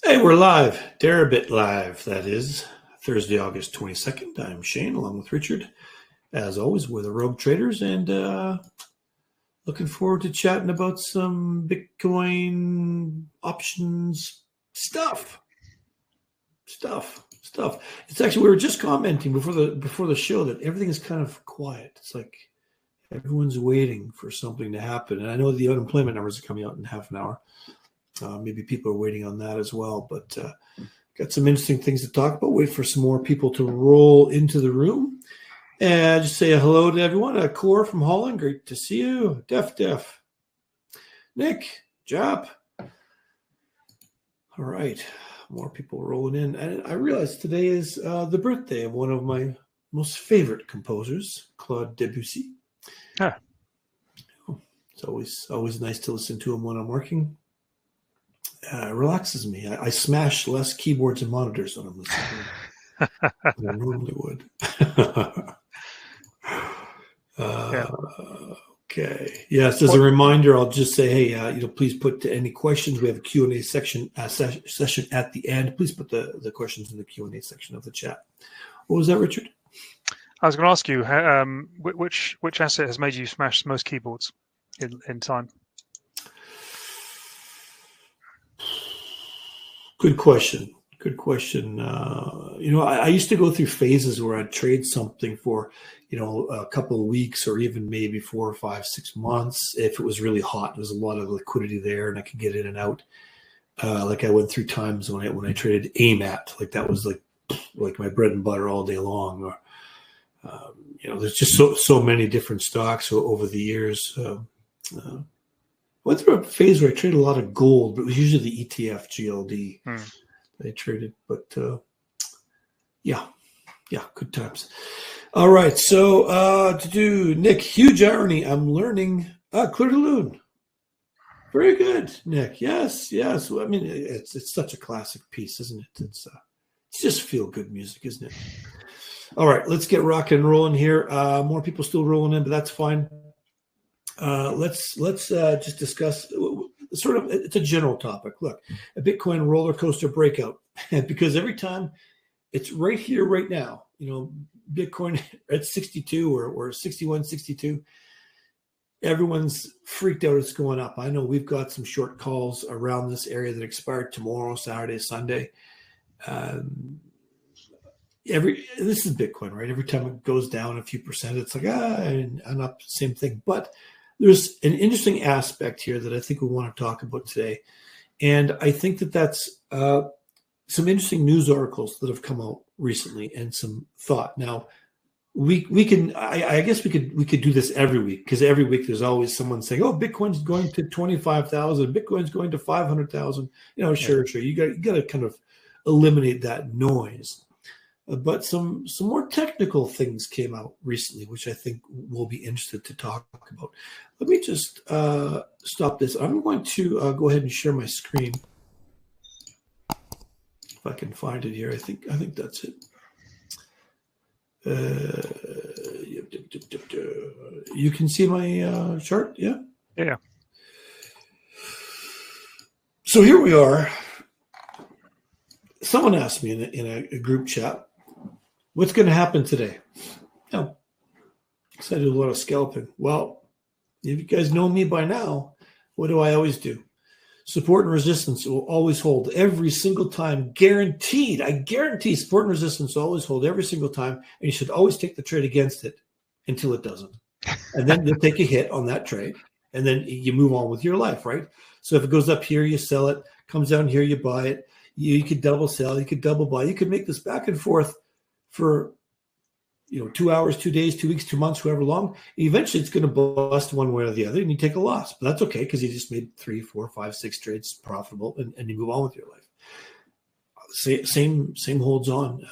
Hey, we're live. Deribit live, that is. Thursday, August 22nd. I'm Shane, along with Richard. As always, we're the Rogue Traders, and looking forward to chatting about some Bitcoin options stuff. It's actually, we were just commenting before the show that everything is kind of quiet. It's like everyone's waiting for something to happen. And I know the unemployment numbers are coming out in half an hour. Maybe people are waiting on that as well, but got some interesting things to talk about. Wait for some more people to roll into the room. And just say hello to everyone. Core from Holland, great to see you. Def. Nick, Jap. All right, more people rolling in. And I realize today is the birthday of one of my most favorite composers, Claude Debussy. Huh. It's always nice to listen to him when I'm working. Relaxes me. I smash less keyboards and monitors when I'm listening than I normally would. Okay. Yes, as a reminder, I'll just say, hey, please put any questions. We have a Q&A section session at the end. Please put the questions in the Q&A section of the chat. What was that, Richard? I was going to ask you, which asset has made you smash most keyboards in time? Good question. I used to go through phases where I'd trade something for, a couple of weeks or even maybe 4 or 5, 6 months. If it was really hot, there's a lot of liquidity there and I could get in and out. Like I went through times when I traded AMAT, like that was like my bread and butter all day long. Or, there's just so many different stocks over the years. Went through a phase where I traded a lot of gold, but it was usually the ETF GLD I traded. But good times. All right, so to do Nick, huge irony. I'm learning Clear to Loon. Very good, Nick. Yes. I mean, it's such a classic piece, isn't it? It's just feel good music, isn't it? All right, let's get rocking and rolling here. More people still rolling in, but that's fine. Let's just discuss sort of, it's a general topic. Look, a Bitcoin roller coaster breakout, because every time it's right here, right now, Bitcoin at 62 or 61, 62, everyone's freaked out it's going up. I know we've got some short calls around this area that expire tomorrow, Saturday, Sunday. This is Bitcoin, right? Every time it goes down a few percent, it's like, and up, same thing. But there's an interesting aspect here that I think we want to talk about today. And I think that's some interesting news articles that have come out recently and some thought. Now, we can, I guess we could do this every week, because every week there's always someone saying, oh, Bitcoin's going to 25,000, Bitcoin's going to 500,000. Sure. You got to kind of eliminate that noise. But some more technical things came out recently, which I think we'll be interested to talk about. Let me just stop this. I'm going to go ahead and share my screen. If I can find it here, I think that's it. You can see my chart, yeah? Yeah. So here we are. Someone asked me in a group chat, what's going to happen today? So I do a lot of scalping. Well, if you guys know me by now, what do I always do? Support and resistance will always hold every single time, guaranteed. I guarantee support and resistance will always hold every single time, and you should always take the trade against it until it doesn't. And then you'll take a hit on that trade, and then you move on with your life, right? So if it goes up here, you sell it. Comes down here, you buy it. You could double sell. You could double buy. You could make this back and forth for 2 hours, 2 days, 2 weeks, 2 months, however long. Eventually it's going to bust one way or the other and you take a loss, but that's okay, because you just made 3, 4, 5, 6 trades profitable and you move on with your life. Same holds on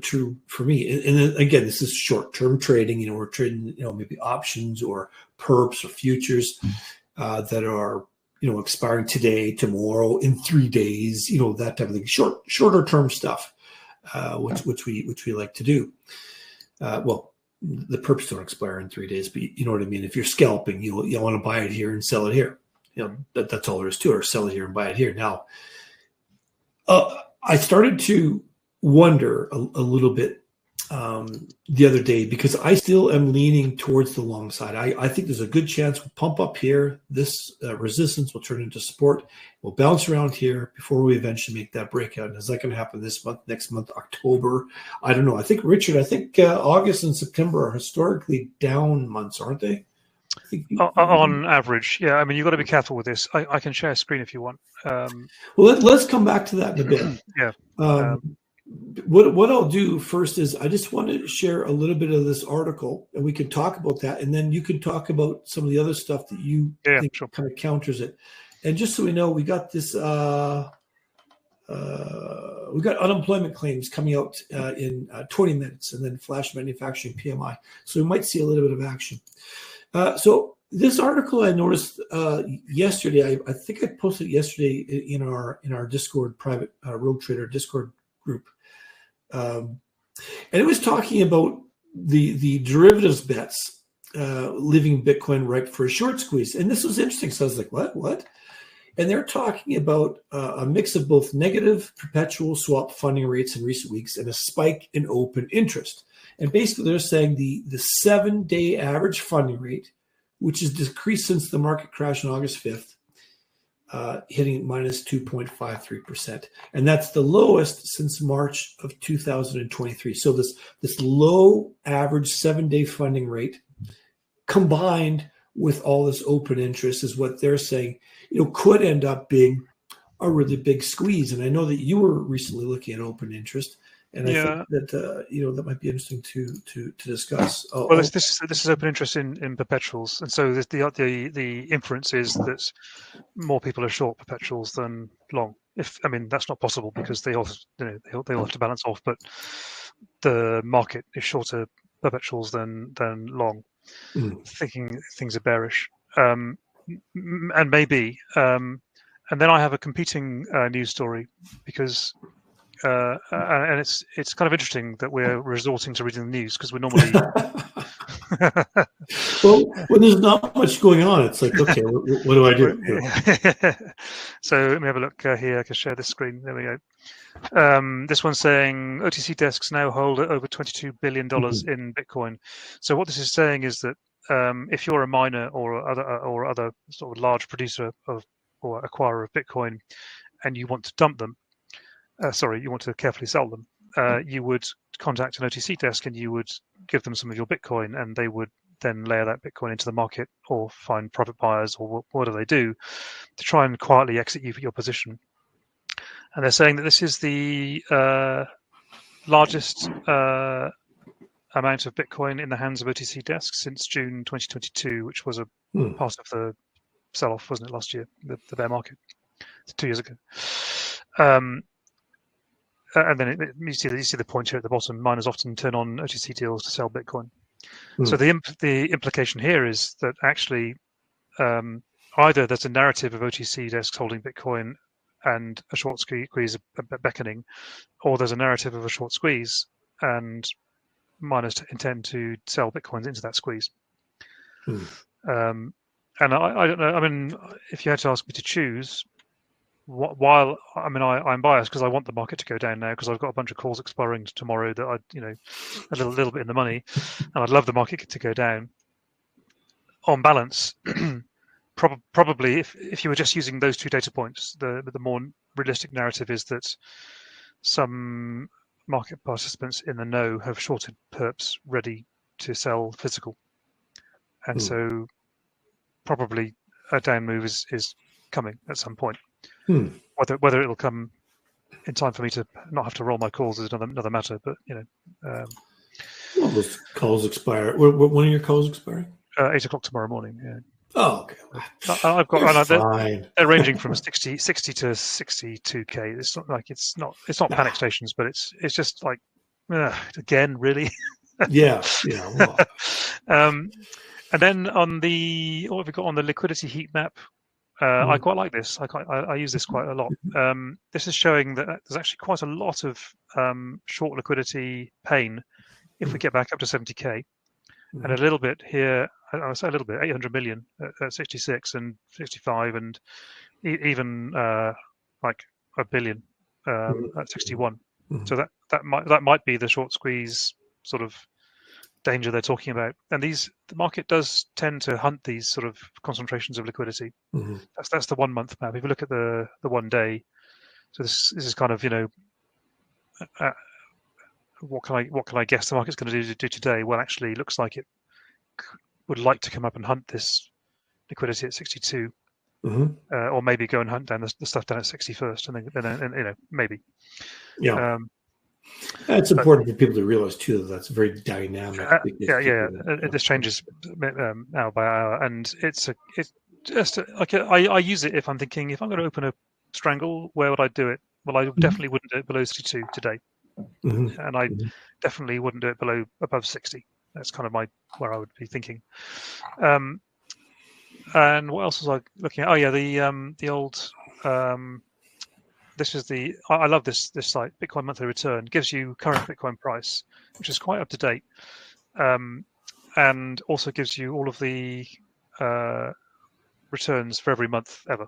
true for me. And then again, this is short-term trading. We're trading maybe options or perps or futures that are expiring today, tomorrow, in 3 days, that type of thing. Shorter term stuff, which we like to do. Well, the perps don't expire in 3 days, but you know what I mean? If you're scalping, you want to buy it here and sell it here. That's all there is to it, or sell it here and buy it here. Now, I started to wonder a little bit the other day because I still am leaning towards the long side. I think there's a good chance we'll pump up here. This resistance will turn into support. We'll bounce around here before we eventually make that breakout. And is that going to happen this month, next month, October? I don't know. I think, Richard, August and September are historically down months, aren't they? On average, yeah. I mean, you've got to be careful with this. I can share a screen if you want. Well, let's come back to that in a bit. Yeah. What I'll do first is I just want to share a little bit of this article, and we can talk about that, and then you can talk about some of the other stuff that you think kind of counters it. And just so we know, we got this. We got unemployment claims coming out in 20 minutes, and then flash manufacturing PMI. So we might see a little bit of action. So this article I noticed yesterday. I think I posted it yesterday in our Discord private Rogue Trader Discord group, and it was talking about the derivatives bets leaving Bitcoin ripe for a short squeeze. And this was interesting. So I was like, what? And they're talking about a mix of both negative perpetual swap funding rates in recent weeks and a spike in open interest. And basically, they're saying the 7-day average funding rate, which has decreased since the market crash on August 5th, hitting minus 2.53%. And that's the lowest since March of 2023. So this low average 7-day funding rate combined with all this open interest is what they're saying, could end up being a really big squeeze. And I know that you were recently looking at open interest. And I think that that might be interesting to discuss. Well, this is open interest in perpetuals, and so the inference is that more people are short perpetuals than long. That's not possible because they all have to balance off, but the market is shorter perpetuals than long, thinking things are bearish, and maybe. And then I have a competing news story because. And it's kind of interesting that we're resorting to reading the news because we're normally. Well, when there's not much going on, it's like, okay, what do I do? So let me have a look here. I can share this screen. There we go. This one's saying OTC desks now hold over $22 billion in Bitcoin. So what this is saying is that if you're a miner or other sort of large producer or acquirer of Bitcoin, and you want to dump them. You want to carefully sell them, you would contact an OTC desk and you would give them some of your Bitcoin, and they would then layer that Bitcoin into the market or find private buyers or what do they do to try and quietly exit your position. And they're saying that this is the largest amount of Bitcoin in the hands of OTC desks since June 2022, which was a part of the sell-off, wasn't it, last year, the bear market, 2 years ago. And then you see the point here at the bottom. Miners often turn on OTC deals to sell Bitcoin. So the implication here is that actually either there's a narrative of OTC desks holding Bitcoin and a short squeeze beckoning, or there's a narrative of a short squeeze and miners intend to sell Bitcoins into that squeeze. And I don't know. I mean, if you had to ask me to choose. While I'm biased because I want the market to go down now because I've got a bunch of calls expiring tomorrow that a little bit in the money, and I'd love the market to go down. On balance, probably if you were just using those two data points, the more realistic narrative is that some market participants in the know have shorted perps ready to sell physical, and so probably a down move is coming at some point. Whether it'll come in time for me to not have to roll my calls is another matter. But well, those calls expire. When are your calls expiring? 8 o'clock tomorrow morning. Yeah. Oh, okay. I've got. They're ranging from 60 to 62k. It's not like it's not panic stations, but it's just like again, really. Yeah. Well. And then what have we got on the liquidity heat map? I quite like this. I use this quite a lot. This is showing that there's actually quite a lot of short liquidity pain if we get back up to 70k, and a little bit here. I say a little bit, 800 million at 66 and 65, and even like a billion at 61. Mm-hmm. So that might be the short squeeze sort of danger they're talking about. And the market does tend to hunt these sort of concentrations of liquidity. Mm-hmm. That's the 1 month map. If you look at the 1 day, so this is kind of, what can I guess the market's going to do today? Well, actually, it looks like it would like to come up and hunt this liquidity at 62, or maybe go and hunt down the stuff down at 60 first, and then maybe. Yeah. It's important for people to realize too that that's very dynamic. This changes hour by hour, and it's just like I use it if I'm thinking, if I'm going to open a strangle, where would I do it? Well, I definitely wouldn't do it below 62 today, and I definitely wouldn't do it above 60. That's kind of where I would be thinking. And what else was I looking at? Oh yeah, the old. This is I love this site, Bitcoin Monthly Return. Gives you current Bitcoin price, which is quite up to date, and also gives you all of the returns for every month ever.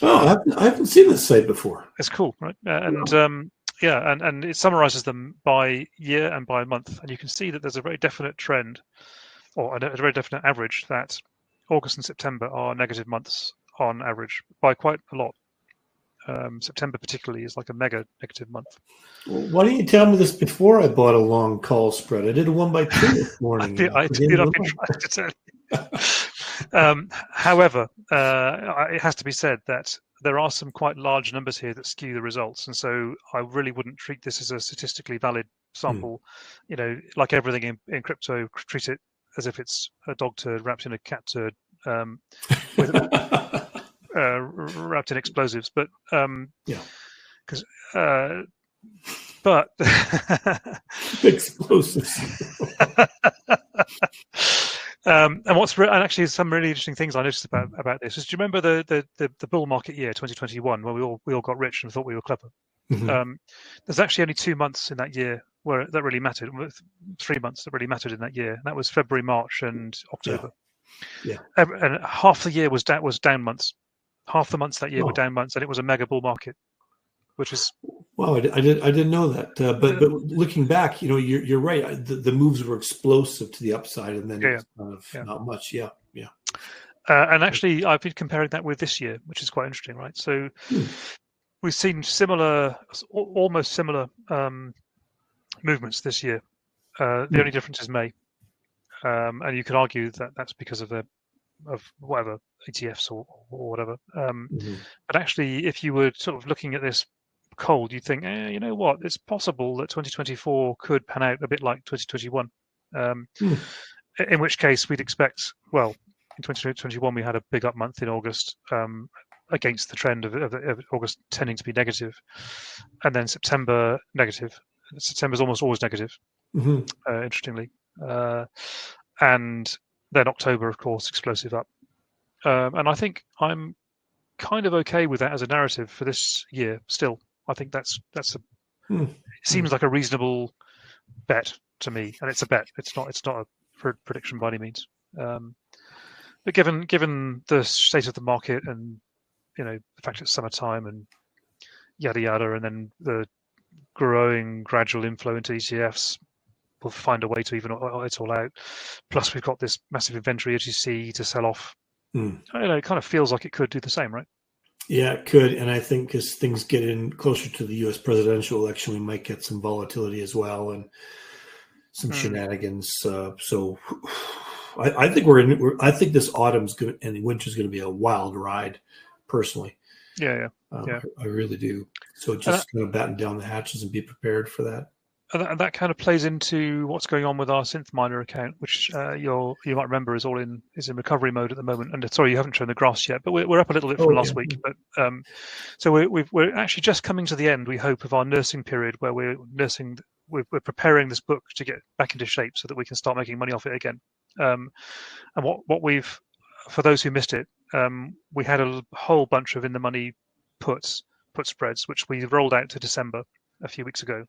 Oh, I haven't seen this site before. It's cool, right? And it summarizes them by year and by month, and you can see that there's a very definite trend, or a very definite average, that August and September are negative months on average by quite a lot. September particularly is like a mega negative month. Well, why didn't you tell me this before I bought a long call spread? I did a 1x2 this morning. I've been trying to tell you. However, it has to be said that there are some quite large numbers here that skew the results, and so I really wouldn't treat this as a statistically valid sample. Like everything in crypto, treat it as if it's a dog turd wrapped in a cat turd, wrapped in explosives, but but explosives. And actually some really interesting things I noticed about this is, do you remember the bull market year 2021 where we all got rich and thought we were clever? There's actually only 2 months in that year where that really mattered. 3 months that really mattered in that year. And that was February, March, and October. Yeah. And half the year was down months. Half the months that year were down months, and it was a mega bull market, which is wow. I didn't know that. But looking back, you're right. The moves were explosive to the upside, and then it's kind of not much. Yeah. And actually, I've been comparing that with this year, which is quite interesting, right? So we've seen almost similar movements this year. The only difference is May, and you could argue that that's because of whatever ETFs or whatever. But actually, if you were sort of looking at this cold, you'd think, you know what? It's possible that 2024 could pan out a bit like 2021. In which case, we'd expect, well, in 2021 we had a big up month in August, against the trend of August tending to be negative, and then September negative. September's almost always negative, interestingly, and then October, of course, explosive up. And I think I'm kind of okay with that as a narrative for this year. Still, I think that's it seems like a reasonable bet to me, and it's a bet. It's not a prediction by any means. But given the state of the market, and the fact it's summertime and yada yada, and then the growing gradual inflow into ETFs, we'll find a way to even it all out. Plus, we've got this massive inventory, as you see, to sell off. It kind of feels like it could do the same, right? Yeah, it could. And I think as things get in closer to the U.S. presidential election, we might get some volatility as well and some shenanigans. So I think I think this autumn's and winter's going to be a wild ride, personally. Yeah. I really do. So just kind of batten down the hatches and be prepared for that. And that kind of plays into what's going on with our Synth Miner account, which you might remember is in recovery mode at the moment. And sorry, you haven't shown the graphs yet, but we're up a little bit from last week. But so we're actually just coming to the end, we hope, of our nursing period, where we're preparing this book to get back into shape so that we can start making money off it again. And what we've, for those who missed it, we had a whole bunch of in the money put spreads, which we rolled out to December. a few weeks ago.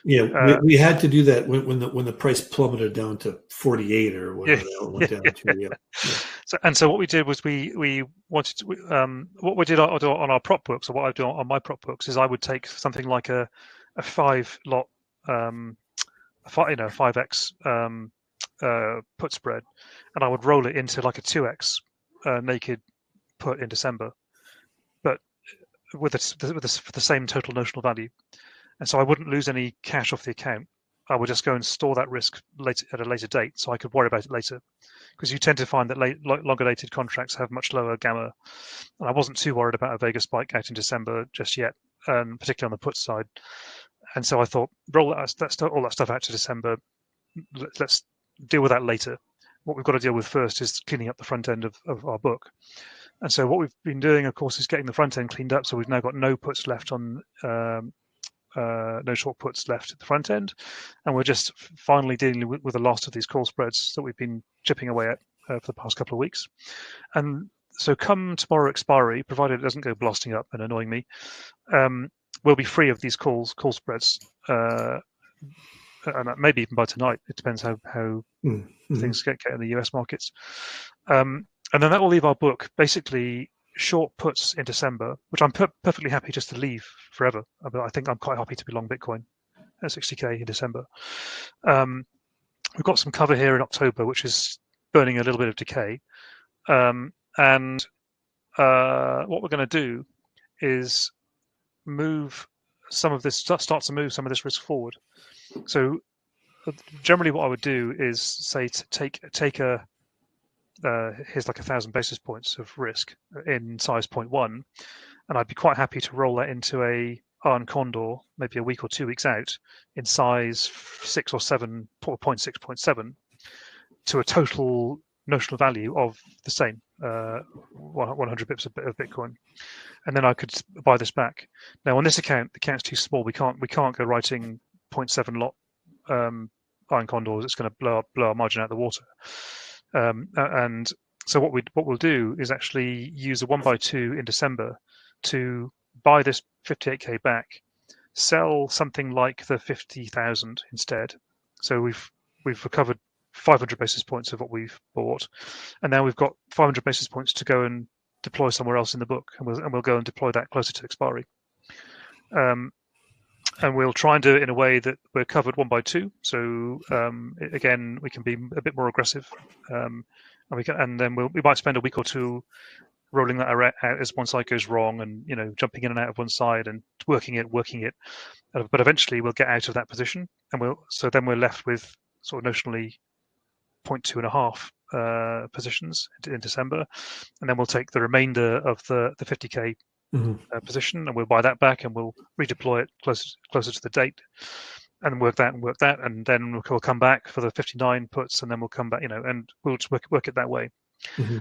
We had to do that when the price plummeted down to 48 or whatever it went down to. So what we did was we wanted to, what we did on our prop books, or what I do on my prop books, is I would take something like a 5-lot 5x put spread, and I would roll it into like a 2x naked put in December, but with the same total notional value. And so I wouldn't lose any cash off the account. I would just go and store that risk at a later date, so I could worry about it later. Because you tend to find that longer dated contracts have much lower gamma, and I wasn't too worried about a Vega spike out in December just yet, particularly on the put side. And so I thought, roll all that stuff out to December. Let's deal with that later. What we've got to deal with first is cleaning up the front end of our book. And so what we've been doing, of course, is getting the front end cleaned up. So we've now got no puts left on. No short puts left at the front end, and we're just finally dealing with the last of these call spreads that we've been chipping away at for the past couple of weeks. And so come tomorrow expiry, provided it doesn't go blasting up and annoying me, we'll be free of these call spreads, and maybe even by tonight. It depends how things get in the US markets, and then that will leave our book basically short puts in December, which I'm perfectly happy just to leave forever. But I think I'm quite happy to be long Bitcoin at 60k in December. We've got some cover here in October, which is burning a little bit of decay. And what we're going to do is move some of this stuff, start to move some of this risk forward. So generally what I would do is say to take a here's like 1,000 basis points of risk in size 0.1, and I'd be quite happy to roll that into a Iron Condor, maybe a week or 2 weeks out, in size 6 or 7, 0.6, 0.7, to a total notional value of the same 100 bips of Bitcoin, and then I could buy this back. Now on this account, the account's too small. We can't go writing 0.7 lot Iron Condors. It's going to blow our margin out of the water. And so what we'll do is actually use a 1x2 in December to buy this 58k back, sell something like the 50,000 instead. So we've recovered 500 basis points of what we've bought, and now we've got 500 basis points to go and deploy somewhere else in the book, and we'll go and deploy that closer to expiry. And we'll try and do it in a way that we're covered 1x2. So again, we can be a bit more aggressive, and then we might spend a week or two rolling that out as one side goes wrong, and jumping in and out of one side and working it. But eventually, we'll get out of that position, and then we're left with sort of notionally 0.2.5 positions in December, and then we'll take the remainder of the 50k. Position, and we'll buy that back, and we'll redeploy it closer to the date, and work that, and then we'll come back for the 59 puts, and then we'll come back, and we'll just work it that way.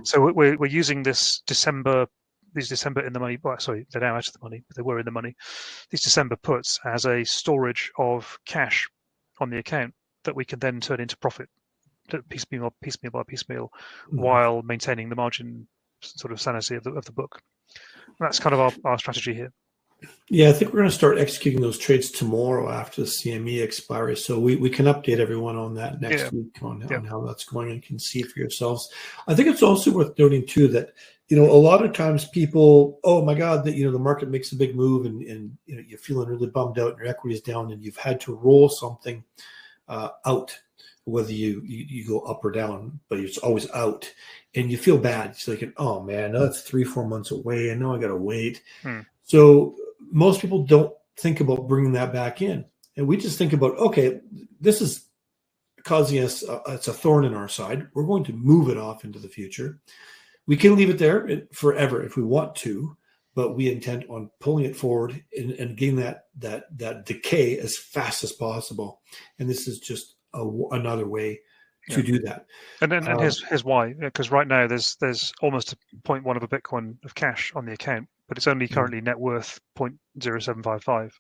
So we're using these December in the money. Well, sorry, they're now out of the money, but they were in the money. These December puts as a storage of cash on the account that we can then turn into profit, piecemeal by piecemeal, while maintaining the margin sort of sanity of the book. That's kind of our strategy here. Yeah, I think we're going to start executing those trades tomorrow after the CME expiry. So we can update everyone on that next week on how that's going, and can see it for yourselves. I think it's also worth noting too that a lot of times people, oh my God, that the market makes a big move, and you're feeling really bummed out, and your equity is down, and you've had to roll something out, whether you go up or down, but it's always out, and you feel bad. It's like, oh man, that's 3-4 months away, and now I got to wait. So most people don't think about bringing that back in, and we just think about, okay, this is causing us, it's a thorn in our side. We're going to move it off into the future. We can leave it there forever if we want to, but we intend on pulling it forward and getting that decay as fast as possible. And this is just another way to do that. And here's why. Because right now there's almost a 0.1 of a Bitcoin of cash on the account, but it's only currently net worth 0.0755.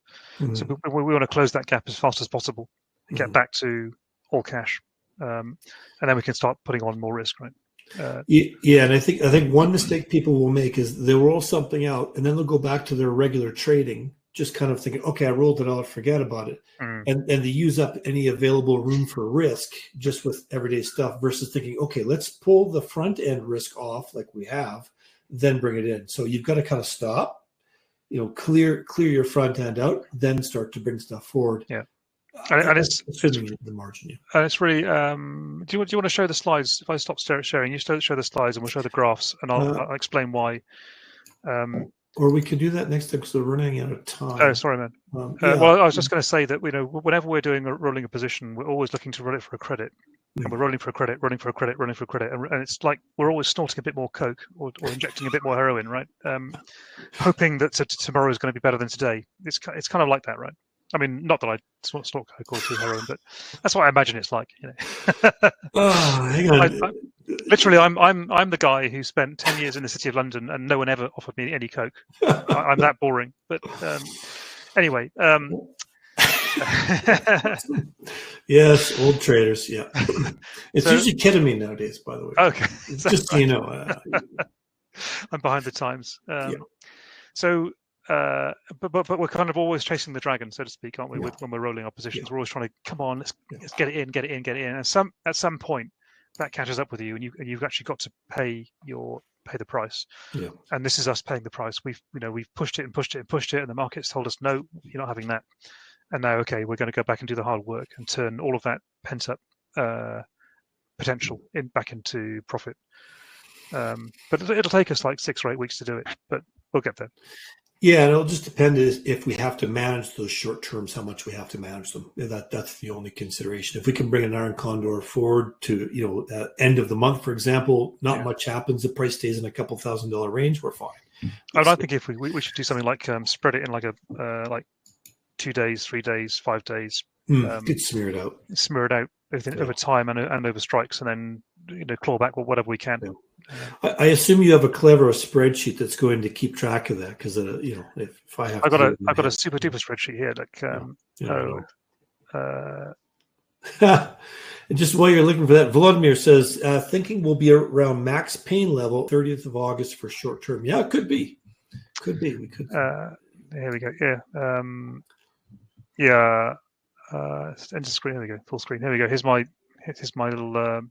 So we want to close that gap as fast as possible and get back to all cash, and then we can start putting on more risk, right? And I think one mistake people will make is they'll roll something out, and then they'll go back to their regular trading just kind of thinking, okay, I rolled it out, forget about it. And they use up any available room for risk just with everyday stuff versus thinking, okay, let's pull the front end risk off like we have, then bring it in. So you've got to kind of stop, clear your front end out, then start to bring stuff forward. Yeah. And it's the margin. Yeah. And it's really. Do you want to show the slides? If I stop sharing, you show the slides, and we'll show the graphs, and I'll explain why. Or we could do that next time because we're running out of time. Oh, sorry, man. Well, I was just going to say that whenever we're rolling a position, we're always looking to roll it for a credit, and we're rolling for a credit, rolling for a credit, rolling for a credit, and it's like we're always snorting a bit more coke or injecting a bit more heroin, right? Hoping that tomorrow is going to be better than today. It's kind of like that, right? I mean, not that I snort coke or do heroin, but that's what I imagine it's like. Hang on. Literally, I'm the guy who spent 10 years in the city of London, and no one ever offered me any coke. I'm that boring. But anyway. Yes, old traders. Yeah, it's usually ketamine nowadays. By the way. Okay. Just so you know, I'm behind the times. So. But we're kind of always chasing the dragon, so to speak, aren't we? When we're rolling our positions, we're always trying to come on, let's get it in. And at some point, that catches up with you, and you've actually got to pay the price. Yeah. And this is us paying the price. We've pushed it, and the market's told us no, you're not having that. And now, okay, we're going to go back and do the hard work and turn all of that pent up potential back into profit. But it'll take us like 6 or 8 weeks to do it, but we'll get there. Yeah, and it'll just depend if we have to manage those short terms, how much we have to manage them. That's the only consideration. If we can bring an iron condor forward to end of the month, for example, not much happens. The price stays in a couple $1,000 range. We're fine. I think if we should do something like spread it in like a 2 days, 3 days, 5 days. Get smeared out. Smear it out over time and over strikes, and then claw back whatever we can. Yeah. I assume you have a clever spreadsheet that's going to keep track of that because if I have, I've got a super-duper spreadsheet here. And just while you're looking for that, Vladimir says thinking will be around max pain level 30th of August for short term. Yeah, it could be. We could. Here we go. Yeah. Enter screen. Here we go. Full screen. Here we go. Here's my little.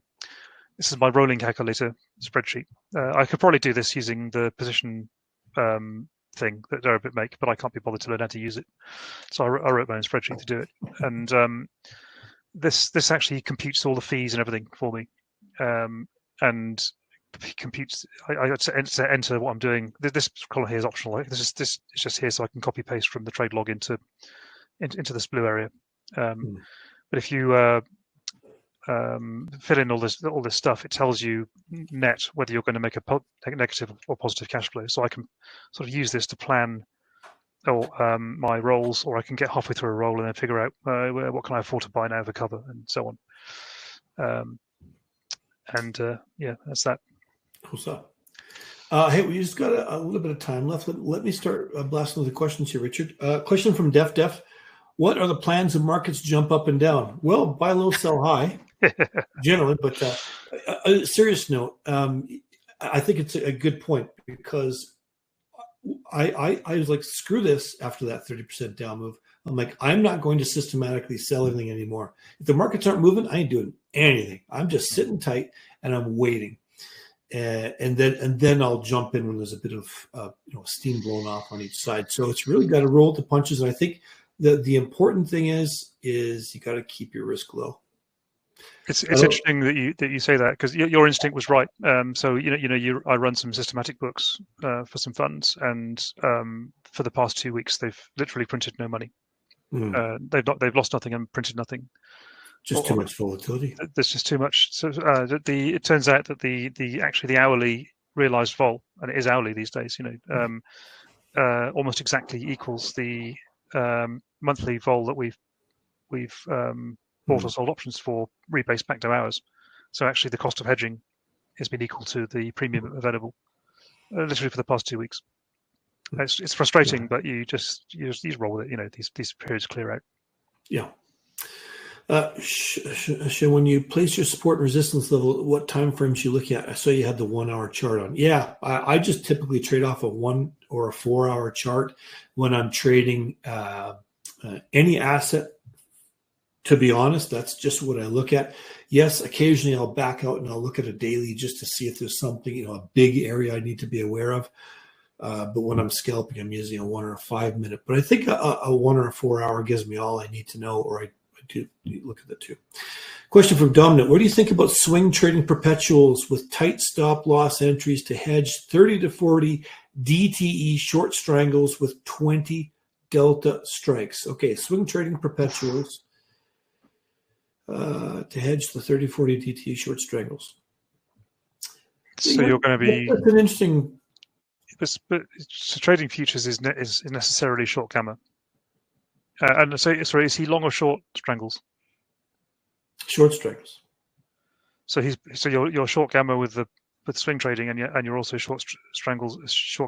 This is my rolling calculator spreadsheet. I could probably do this using the position thing that deribit make, but I can't be bothered to learn how to use it. So I wrote my own spreadsheet to do it. And this actually computes all the fees and everything for me, and computes. I enter what I'm doing. This column here is optional. This is just here so I can copy paste from the trade log into this blue area. But if you fill in all this stuff, it tells you net whether you're going to make a negative or positive cash flow. So I can sort of use this to plan my rolls, or I can get halfway through a roll and then figure out what can I afford to buy now for cover, and so on. That's that. Cool stuff. Hey, we just got a little bit of time left. Let me start blasting with the questions here, Richard. Question from Def. What are the plans if markets jump up and down? Well, buy low, sell high, generally. But a serious note, I think it's a good point because I was like, screw this after that 30% down move. I'm like, I'm not going to systematically sell anything anymore. If the markets aren't moving, I ain't doing anything. I'm just sitting tight and I'm waiting. And then I'll jump in when there's a bit of steam blowing off on each side. So it's really got to roll with the punches. And I think the important thing is you got to keep your risk low. It's interesting that you say that because your instinct was right. So I run some systematic books for some funds, and for the past 2 weeks they've literally printed no money. They've lost nothing and printed nothing. Just too much volatility. There's just too much. So it turns out that the hourly realized vol, and it is hourly these days, almost exactly equals the monthly vol that we've bought or sold options for rebased back to hours. So actually the cost of hedging has been equal to the premium available literally for the past 2 weeks. It's frustrating, but you just roll with it. These periods clear out. Yeah. When you place your support and resistance level, what time frames you looking at? I saw you had the 1 hour chart on. Yeah, I just typically trade off of 1 or a 4-hour chart when I'm trading any asset. To be honest, that's just what I look at. Yes, occasionally I'll back out and I'll look at a daily just to see if there's something, a big area I need to be aware of. But when I'm scalping, I'm using a 1 or a 5 minute. But I think a 1 or a 4 hour gives me all I need to know, or I do look at the two. Question from Dominic. What do you think about swing trading perpetuals with tight stop loss entries to hedge 30 to 40 DTE short strangles with 20 delta strikes? Okay, swing trading perpetuals to hedge the 30, 40 DTE short strangles. So you're going to be... That's an interesting... But so trading futures is necessarily short gamma. And so, sorry, is he long or short strangles? Short strangles. So you're short gamma with swing trading, and you're also short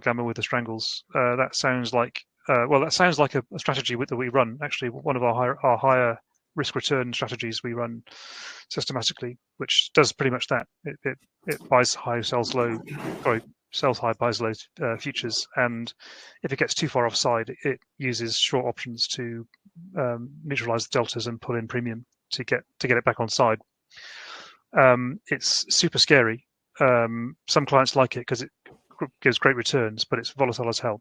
gamma with the strangles. That sounds like a strategy that we run. Actually, one of our higher risk return strategies we run systematically, which does pretty much that. It buys high, sells low. Sorry, sells high, buys low futures, and if it gets too far offside, it uses short options to neutralize the deltas and pull in premium to get it back on side. It's super scary. Some clients like it because it gives great returns, but it's volatile as hell.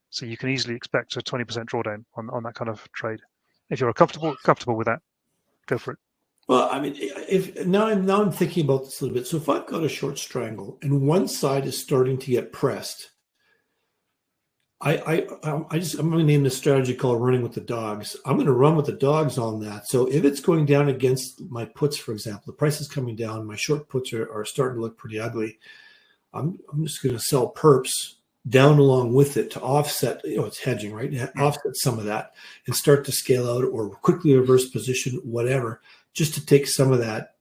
So you can easily expect a 20% drawdown on that kind of trade. If you're comfortable with that, go for it. Well, I mean, now I'm thinking about this a little bit. So if I've got a short strangle and one side is starting to get pressed, I'm going to name this strategy called running with the dogs. I'm going to run with the dogs on that. So if it's going down against my puts, for example, the price is coming down, my short puts are starting to look pretty ugly. I'm just going to sell perps down along with it to offset, it's hedging, right? Offset some of that and start to scale out or quickly reverse position, whatever, just to take some of that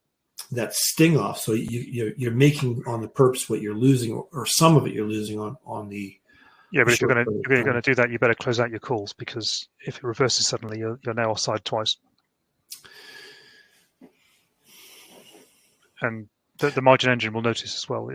sting off. So you're making on the perps what you're losing, or some of it you're losing on the. Yeah, but if you're going to do that, you better close out your calls, because if it reverses suddenly, you're now offside twice. And the margin engine will notice as well.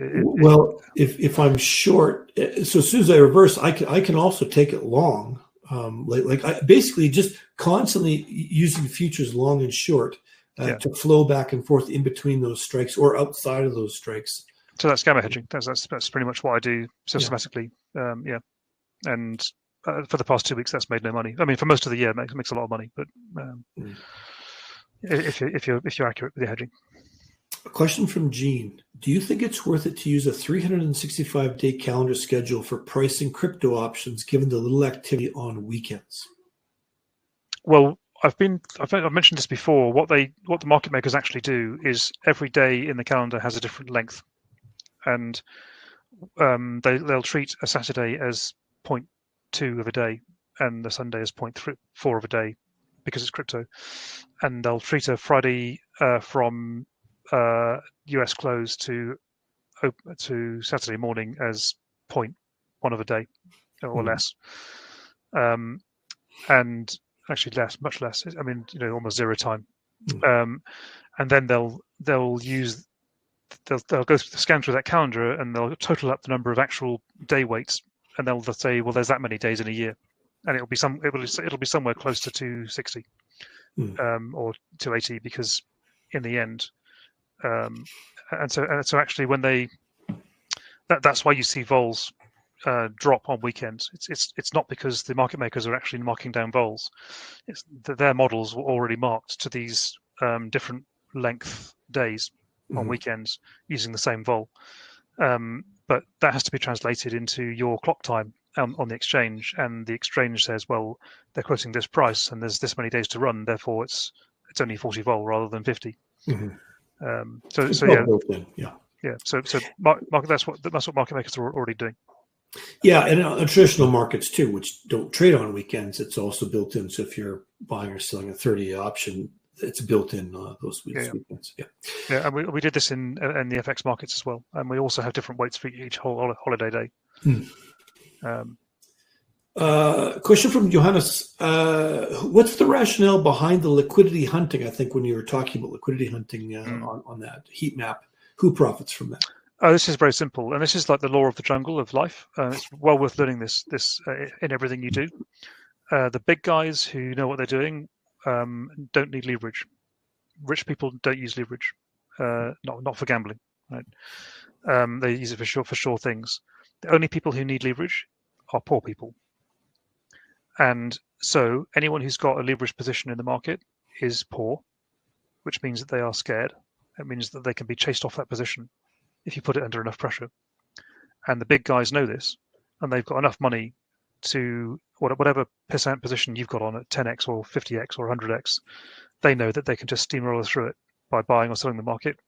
If I'm short, so as soon as I reverse, I can also take it long. I basically just constantly using futures long and short to flow back and forth in between those strikes or outside of those strikes. So that's gamma hedging. That's pretty much what I do systematically. And for the past 2 weeks, that's made no money. I mean, for most of the year, it makes a lot of money. But if you're accurate with your hedging. A question from Gene. Do you think it's worth it to use a 365-day calendar schedule for pricing crypto options given the little activity on weekends? Well, I've mentioned this before. What the market makers actually do is every day in the calendar has a different length, and they'll treat a Saturday as 0.2 of a day and the Sunday as 0.4 of a day because it's crypto, and they'll treat a Friday from US close to Saturday morning as 0.1 of a day or less, and actually much less. I mean, almost zero time. And then they'll go scan through that calendar and they'll total up the number of actual day weights, and they'll say, well, there's that many days in a year, and it'll be somewhere close to 260 or 280, because in the end. And so actually when that's why you see vols drop on weekends. It's not because the market makers are actually marking down vols. It's that their models were already marked to these different length days on weekends using the same vol. But that has to be translated into your clock time on the exchange, and the exchange says, well, they're quoting this price and there's this many days to run, therefore it's only 40 vol rather than 50. So that's what market makers are already doing. Yeah, and in traditional markets too, which don't trade on weekends, it's also built in. So if you're buying or selling a 30 option, it's built in those weekends. Yeah, and we did this in the FX markets as well, and we also have different weights for each whole holiday day. Question from Johannes. What's the rationale behind the liquidity hunting? I think when you were talking about liquidity hunting on that heat map, who profits from that? Oh, this is very simple, and this is like the law of the jungle of life. It's well worth learning this in everything you do. The big guys who know what they're doing don't need leverage. Rich people don't use leverage, not for gambling, right? They use it for sure things. The only people who need leverage are poor people, and so anyone who's got a leverage position in the market is poor, which means that they are scared. It means that they can be chased off that position if you put it under enough pressure. And the big guys know this, and they've got enough money to whatever percent position you've got on at 10x or 50x or 100x, they know that they can just steamroller through it by buying or selling the market,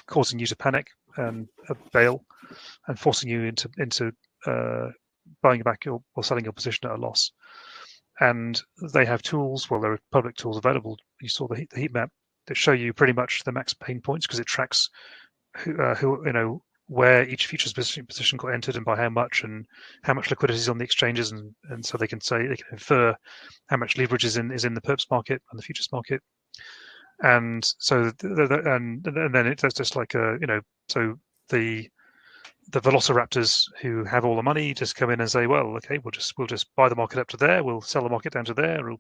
causing you to panic and bail, and forcing you into buying back or selling your position at a loss. And they have tools. Well, there are public tools available. You saw the heat map that show you pretty much the max pain points because it tracks who where each futures position got entered and by how much, and how much liquidity is on the exchanges, and so they can infer how much leverage is in the perps market and the futures market. And so and then it's just like so the velociraptors who have all the money just come in and say, well, okay, we'll just buy the market up to there, we'll sell the market down to there,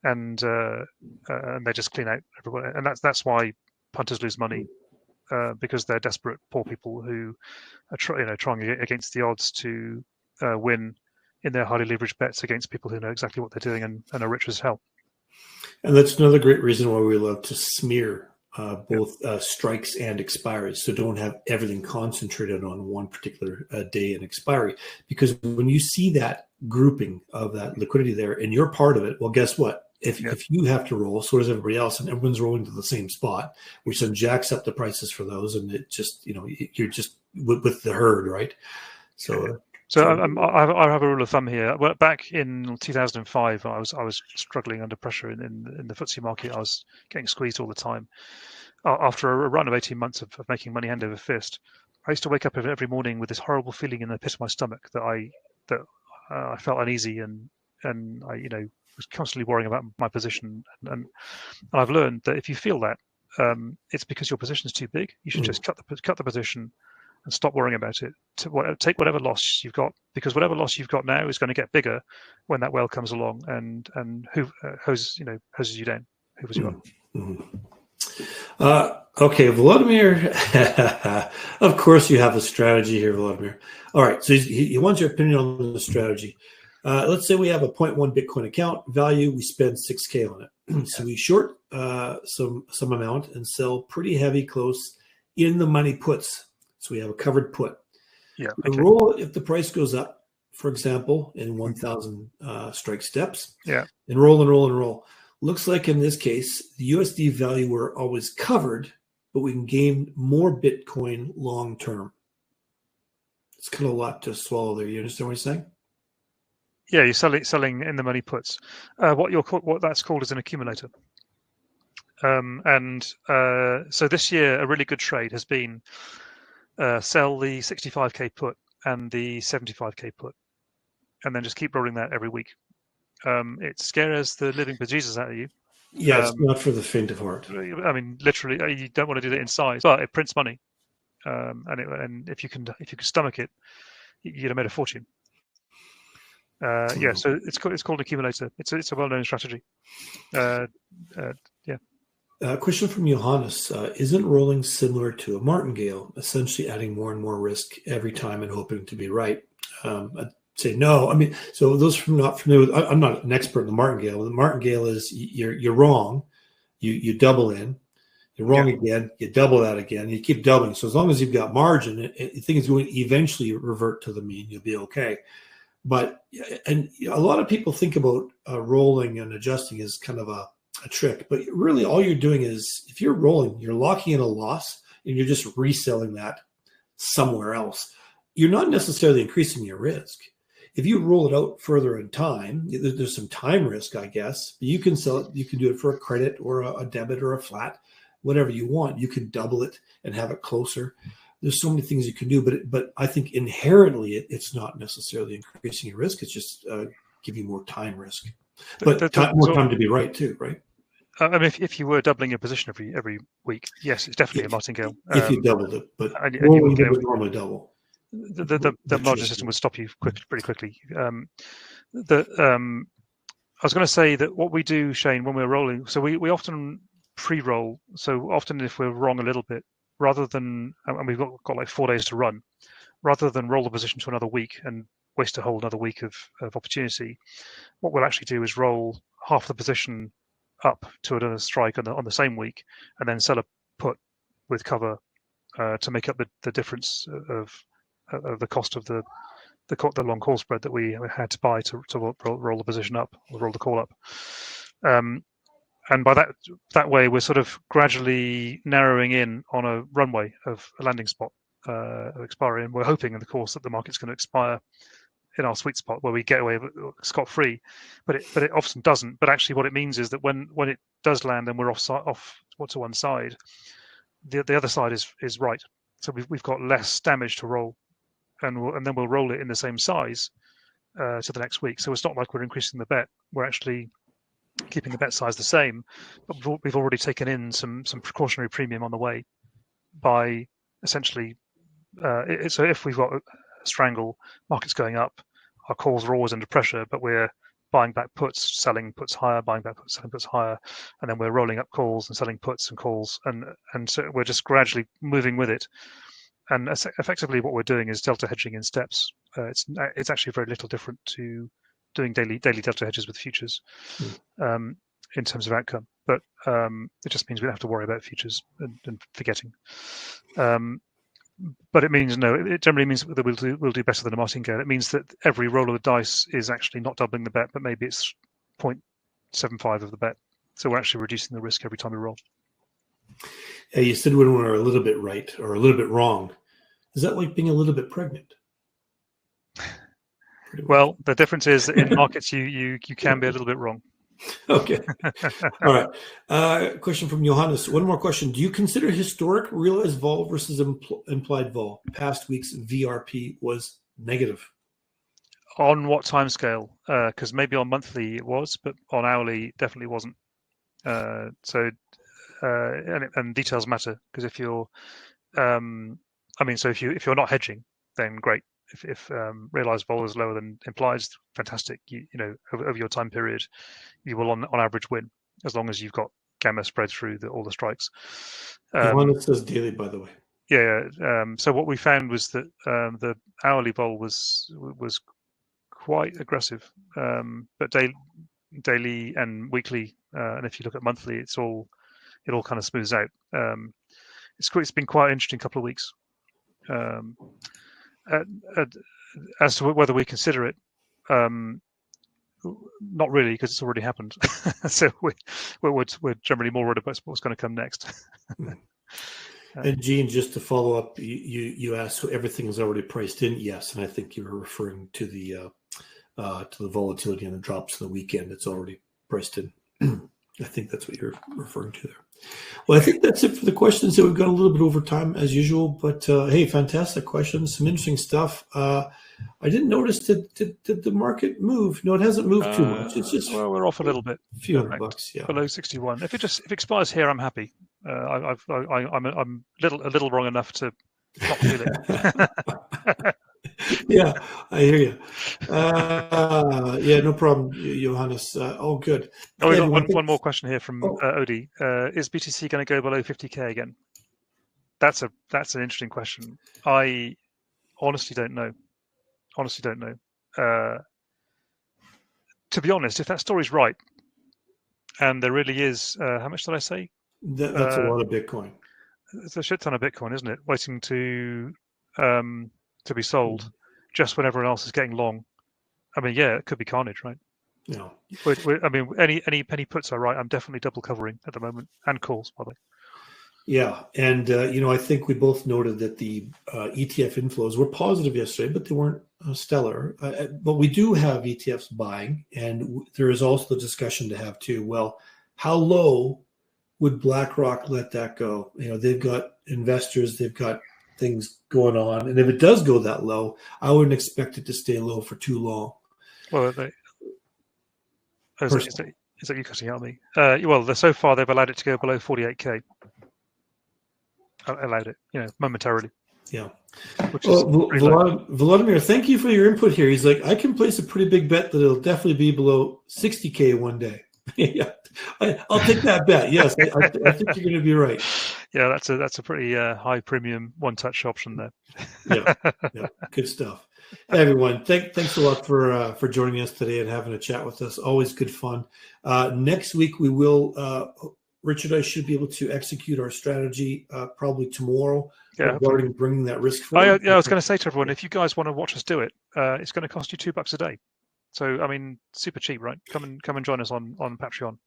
and they just clean out everybody. And that's why punters lose money, because they're desperate poor people who are trying against the odds to win in their highly leveraged bets against people who know exactly what they're doing and are rich as hell. And that's another great reason why we love to smear both strikes and expiries. So don't have everything concentrated on one particular day and expiry. Because when you see that grouping of that liquidity there and you're part of it, well, guess what? If you have to roll, so does everybody else, and everyone's rolling to the same spot, which then jacks up the prices for those, and it just, you're just with the herd, right? So I have a rule of thumb here. Well, back in 2005, I was struggling under pressure in the FTSE market. I was getting squeezed all the time. After a run of 18 months of making money hand over fist, I used to wake up every morning with this horrible feeling in the pit of my stomach that I felt uneasy and I was constantly worrying about my position. And I've learned that if you feel that, it's because your position is too big. You should just cut the position and stop worrying about it. Take whatever loss you've got, because whatever loss you've got now is going to get bigger when that whale comes along and hoses you down, hoovers you up. Okay, Vladimir. Of course, you have a strategy here, Vladimir. All right, so he wants your opinion on the strategy. Let's say we have a 0.1 Bitcoin account value. We spend 6K on it. So we short some amount and sell pretty heavy close in the money puts. So we have a covered put. Yeah. Okay. Roll if the price goes up, for example, in 1,000 strike steps. Yeah. And roll and roll and roll. Looks like in this case, the USD value we're always covered, but we can gain more Bitcoin long term. It's kind of a lot to swallow there. You understand what I'm saying? Yeah, you're selling in the money puts. What that's called is an accumulator. So this year, a really good trade has been sell the 65K put and the 75K put, and then just keep rolling that every week. It scares the living bejesus out of you. Yeah, it's not for the faint of heart. I mean, literally, you don't want to do that in size, but it prints money, and if you can stomach it, you'd have made a fortune. So it's called accumulator. It's a well-known strategy. Question from Johannes. Isn't rolling similar to a martingale, essentially adding more and more risk every time and hoping to be right? I'd say no. I mean, so those from not familiar with, I'm not an expert in the martingale. The martingale is you're wrong. You double in. You're wrong again. You double that again. You keep doubling. So as long as you've got margin, the thing is going to eventually revert to the mean. You'll be okay. But and a lot of people think about rolling and adjusting as kind of a trick, but really all you're doing is if you're rolling, you're locking in a loss and you're just reselling that somewhere else. You're not necessarily increasing your risk. If you roll it out further in time, there's some time risk, I guess. But you can sell it. You can do it for a credit or a debit or a flat, whatever you want. You can double it and have it closer. There's so many things you can do, but I think inherently it's not necessarily increasing your risk. It's just giving more time risk, but more time to be right too, right? I mean, if you were doubling your position every week, yes, it's definitely a martingale. If you doubled it, but and you rolling would get would normally double. The margin system would stop you pretty quickly. I was going to say that what we do, Shane, when we're rolling, so we often pre-roll. So often if we're wrong a little bit, rather than, and we've got like 4 days to run, rather than roll the position to another week and waste a whole another week of opportunity, what we'll actually do is roll half the position up to another strike on the same week, and then sell a put with cover to make up the difference of the cost of the long call spread that we had to buy to roll the position up or roll the call up. And by that way, we're sort of gradually narrowing in on a runway of a landing spot of expiry, and we're hoping, in the course, that the market's going to expire in our sweet spot where we get away scot-free, but it often doesn't. But actually, what it means is that when it does land and we're off to one side, the other side is right. So we've got less damage to roll, and then we'll roll it in the same size to the next week. So it's not like we're increasing the bet; we're actually keeping the bet size the same, but we've already taken in some precautionary premium on the way by essentially. So if we've got a strangle, market's going up, our calls are always under pressure, but we're buying back puts, selling puts higher, buying back puts, selling puts higher, and then we're rolling up calls and selling puts and calls, and so we're just gradually moving with it. And effectively, what we're doing is delta hedging in steps. It's actually very little different to doing daily delta hedges with futures in terms of outcome, but it just means we don't have to worry about futures and forgetting. But it means it generally means that we'll do better than a martingale. It means that every roll of the dice is actually not doubling the bet, but maybe it's 0.75 of the bet. So we're actually reducing the risk every time we roll. Yeah, you said when we're a little bit right or a little bit wrong. Is that like being a little bit pregnant? Well, the difference is that in markets you can be a little bit wrong. Okay. All right. Question from Johannes. One more question. Do you consider historic realized vol versus implied vol? Past week's VRP was negative. On what time scale? Because maybe on monthly it was, but on hourly definitely wasn't. And details matter, because if you're, so if you're not hedging, then great. If realized vol is lower than implied, fantastic. Over your time period, you will on average win, as long as you've got gamma spread through all the strikes. The one that says daily, by the way. Yeah. So what we found was that the hourly vol was quite aggressive, but daily and weekly, and if you look at monthly, it all kind of smooths out. It's been quite an interesting couple of weeks. As to whether we consider it, not really, because it's already happened. So we're generally more worried about what's going to come next. And Gene, just to follow up, you asked, so everything is already priced in. Yes, and I think you were referring to the volatility and the drops in the weekend. It's already priced in. I think that's what you're referring to there. Well, I think that's it for the questions. So we've gone a little bit over time as usual, but hey, fantastic questions, some interesting stuff. I didn't notice did the market move? No, it hasn't moved too much. It's just we're off a little bit, a few $100, yeah, below 61. If it expires here, I'm happy. I'm a little wrong enough to not feel it. Yeah, I hear you. Yeah, no problem, Johannes. All good. Oh, we've got one more question here from Odie. Is BTC going to go below 50K again? That's an interesting question. I honestly don't know. To be honest, if that story's right, and there really is, how much did I say? That's a lot of Bitcoin. It's a shit ton of Bitcoin, isn't it? Waiting to be sold just when everyone else is getting long. I mean, yeah, it could be carnage, right? Yeah. I mean, any penny puts are right. I'm definitely double covering at the moment, and calls, by the way. Yeah, and I think we both noted that the ETF inflows were positive yesterday, but they weren't stellar. But we do have ETFs buying, and there is also the discussion to have too. Well, how low would BlackRock let that go? They've got investors, they've got things going on, and if it does go that low, I wouldn't expect it to stay low for too long. Well, Is that you cutting out me? Well, so far they've allowed it to go below 48k. Allowed it, momentarily. Yeah. Which is Vladimir, thank you for your input here. He's like, I can place a pretty big bet that it'll definitely be below 60k one day. Yeah, I'll take that bet. Yes, I think you're going to be right. Yeah, that's a pretty high premium one-touch option there. Yeah, good stuff. Hey, everyone, thanks a lot for joining us today and having a chat with us. Always good fun. Next week we will. Richard, I should be able to execute our strategy probably tomorrow regarding bringing that risk forward. I was going to say to everyone, if you guys want to watch us do it, it's going to cost you $2 a day. So, I mean, super cheap, right? Come and join us on Patreon.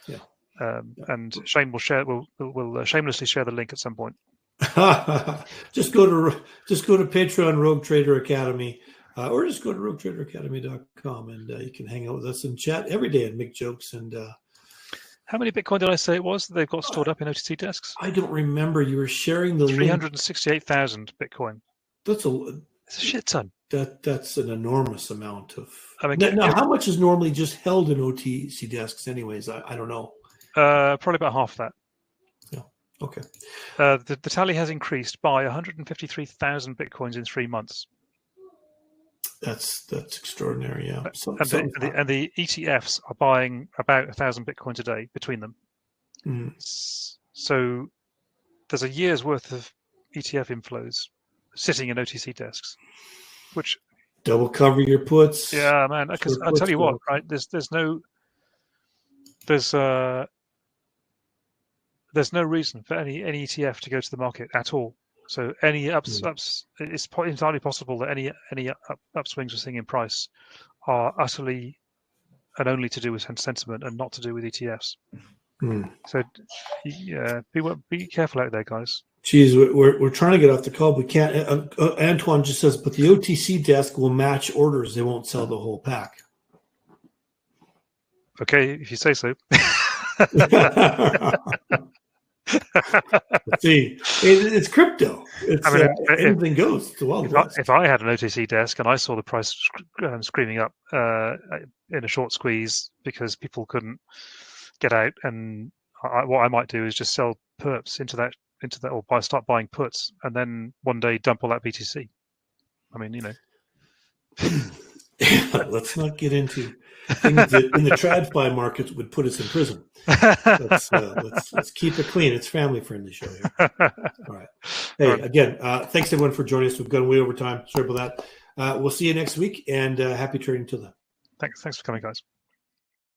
Yeah. And Shane will shamelessly share the link at some point. just go to Patreon Rogue Trader Academy, or just go to roguetraderacademy.com and you can hang out with us and chat every day and make jokes. And how many Bitcoin did I say it was that they've got stored up in OTC desks? I don't remember. You were sharing the 368,000 Bitcoin. It's a shit ton. That's an enormous amount of. I mean, now how much is normally just held in OTC desks? Anyways, I don't know. Probably about half that. Yeah. Okay. The tally has increased by 153,000 Bitcoins in 3 months. That's extraordinary, yeah. And the ETFs are buying about 1,000 Bitcoins a day between them. Mm. So there's a year's worth of ETF inflows sitting in OTC desks, which double cover your puts. Yeah, man. Because I'll tell you what, right? There's no reason for any ETF to go to the market at all. So any ups, it's entirely possible that any upswings we're seeing in price are utterly and only to do with sentiment and not to do with ETFs. Mm. So yeah, be careful out there, guys. Geez, we're trying to get off the call. We can't. Antoine just says, but the OTC desk will match orders. They won't sell the whole pack. Okay, if you say so. See, it's crypto. Anything goes. It's the Wild West. If I had an OTC desk and I saw the price screaming up in a short squeeze because people couldn't get out, and what I might do is just sell perps into that, or start buying puts, and then one day dump all that BTC. I mean, Let's not get into things that in the TradFi markets would put us in prison. Let's keep it clean. It's family-friendly show here. All right. Hey, again, thanks everyone for joining us. We've gone way over time. Sorry about that. We'll see you next week, and happy trading till then. Thanks for coming, guys.